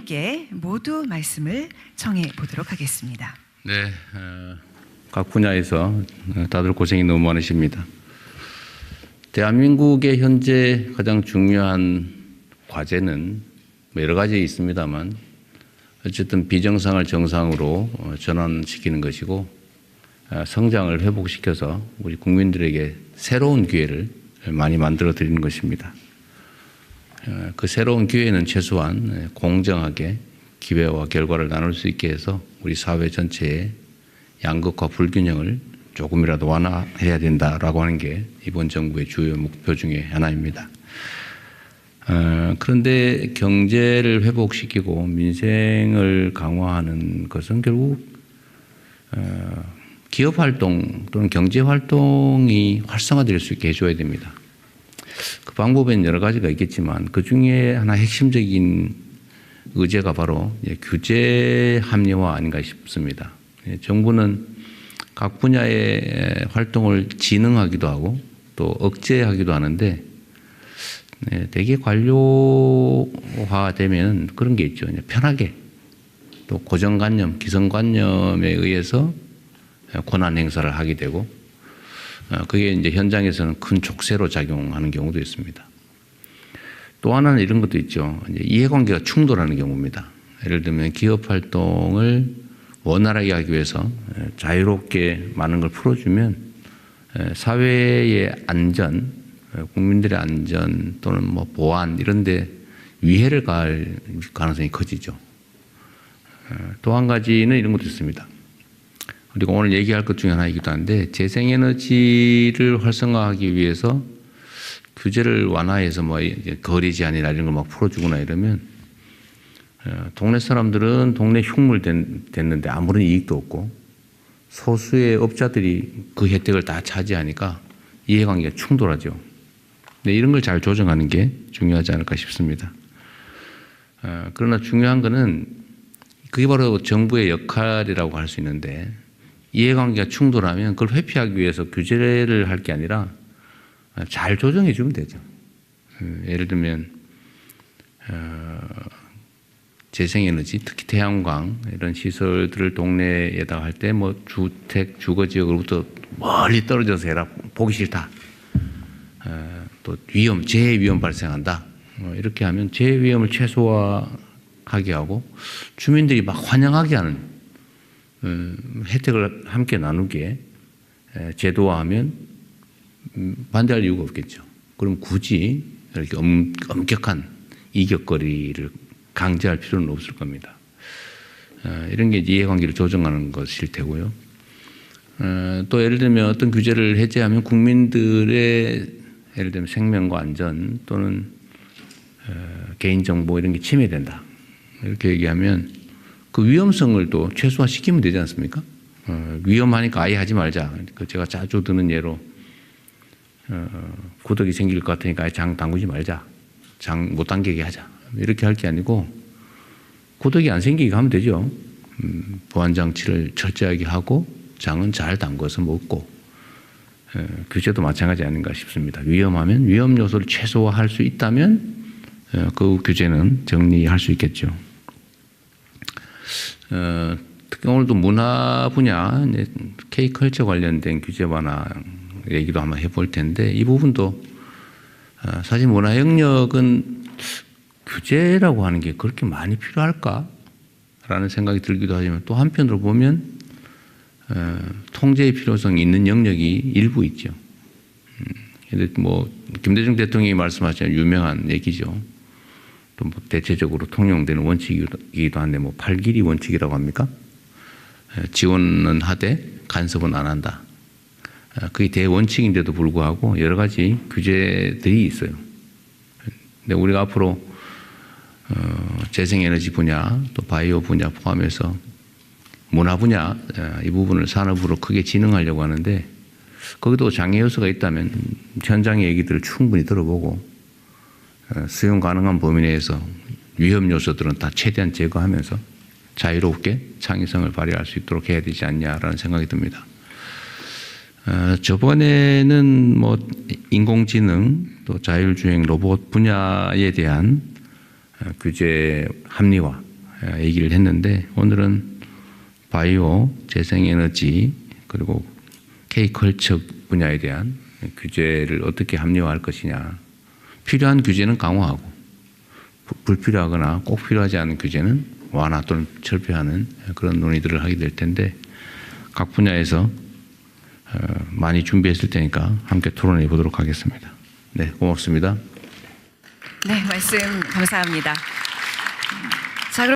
함께 모두 말씀을 청해 보도록 하겠습니다. 네, 각 분야에서 다들 고생이 너무 많으십니다. 대한민국의 현재 가장 중요한 과제는 여러 가지 있습니다만 어쨌든 비정상을 정상으로 전환시키는 것이고 성장을 회복시켜서 우리 국민들에게 새로운 기회를 많이 만들어 드리는 것입니다. 그 새로운 기회는 최소한 공정하게 기회와 결과를 나눌 수 있게 해서 우리 사회 전체의 양극화 불균형을 조금이라도 완화해야 된다라고 하는 게 이번 정부의 주요 목표 중에 하나입니다. 그런데 경제를 회복시키고 민생을 강화하는 것은 결국 기업 활동 또는 경제 활동이 활성화될 수 있게 해줘야 됩니다. 그 방법에는 여러 가지가 있겠지만 그 중에 하나 핵심적인 의제가 바로 규제 합리화 아닌가 싶습니다. 정부는 각 분야의 활동을 진흥하기도 하고 또 억제하기도 하는데 되게 관료화되면 그런 게 있죠. 편하게 또 고정관념, 기성관념에 의해서 권한 행사를 하게 되고 그게 이제 현장에서는 큰 족쇄로 작용하는 경우도 있습니다. 또 하나는 이런 것도 있죠. 이제 이해관계가 충돌하는 경우입니다. 예를 들면 기업 활동을 원활하게 하기 위해서 자유롭게 많은 걸 풀어주면 사회의 안전, 국민들의 안전 또는 뭐 보안 이런 데 위해를 가할 가능성이 커지죠. 또 한 가지는 이런 것도 있습니다. 그리고 오늘 얘기할 것 중에 하나이기도 한데 재생에너지를 활성화하기 위해서 규제를 완화해서 뭐 거리 제한이나 이런 걸 막 풀어주거나 이러면 동네 사람들은 동네 흉물 됐는데 아무런 이익도 없고 소수의 업자들이 그 혜택을 다 차지하니까 이해관계가 충돌하죠. 네, 이런 걸 잘 조정하는 게 중요하지 않을까 싶습니다. 그러나 중요한 거는 그게 바로 정부의 역할이라고 할 수 있는데 이해관계가 충돌하면 그걸 회피하기 위해서 규제를 할 게 아니라 잘 조정해 주면 되죠. 예를 들면 재생에너지, 특히 태양광 이런 시설들을 동네에다 할 때 뭐 주택, 주거 지역으로부터 멀리 떨어져서 해라. 보기 싫다. 또 재해 위험 발생한다. 이렇게 하면 재해 위험을 최소화하게 하고 주민들이 막 환영하게 하는 혜택을 함께 나누게 제도화하면 반대할 이유가 없겠죠. 그럼 굳이 이렇게 엄격한 이격거리를 강제할 필요는 없을 겁니다. 이런 게 이해관계를 조정하는 것일 테고요. 또 예를 들면 어떤 규제를 해제하면 국민들의 예를 들면 생명과 안전 또는 개인정보 이런 게 침해된다. 이렇게 얘기하면 그 위험성을 또 최소화시키면 되지 않습니까? 위험하니까 아예 하지 말자. 제가 자주 드는 예로 구덕이 생길 것 같으니까 아예 장 담그지 말자. 장 못 당기게 하자. 이렇게 할 게 아니고 구덕이 안 생기게 하면 되죠. 보안장치를 철저하게 하고 장은 잘 담궈서 먹고 규제도 마찬가지 아닌가 싶습니다. 위험하면 위험 요소를 최소화할 수 있다면 그 규제는 정리할 수 있겠죠. 특히 오늘도 문화 분야, K컬처 관련된 규제 완화 얘기도 한번 해볼 텐데 이 부분도 사실 문화 영역은 규제라고 하는 게 그렇게 많이 필요할까라는 생각이 들기도 하지만 또 한편으로 보면 통제의 필요성이 있는 영역이 일부 있죠. 근데 뭐 김대중 대통령이 말씀하신 유명한 얘기죠. 또 뭐 대체적으로 통용되는 원칙이기도 한데 뭐 8길이 원칙이라고 합니까? 지원은 하되 간섭은 안 한다. 그게 대원칙인데도 불구하고 여러 가지 규제들이 있어요. 근데 우리가 앞으로 재생에너지 분야 또 바이오 분야 포함해서 문화 분야 이 부분을 산업으로 크게 진흥하려고 하는데 거기도 장애 요소가 있다면 현장의 얘기들을 충분히 들어보고 수용 가능한 범위 내에서 위험 요소들은 다 최대한 제거하면서 자유롭게 창의성을 발휘할 수 있도록 해야 되지 않냐라는 생각이 듭니다. 저번에는 뭐 인공지능 또 자율주행 로봇 분야에 대한 규제 합리화 얘기를 했는데 오늘은 바이오, 재생에너지 그리고 K컬처 분야에 대한 규제를 어떻게 합리화할 것이냐. 필요한 규제는 강화하고 불필요하거나 꼭 필요하지 않은 규제는 완화 또는 철폐하는 그런 논의들을 하게 될 텐데 각 분야에서 많이 준비했을 테니까 함께 토론해 보도록 하겠습니다. 네, 고맙습니다. 네, 말씀 감사합니다.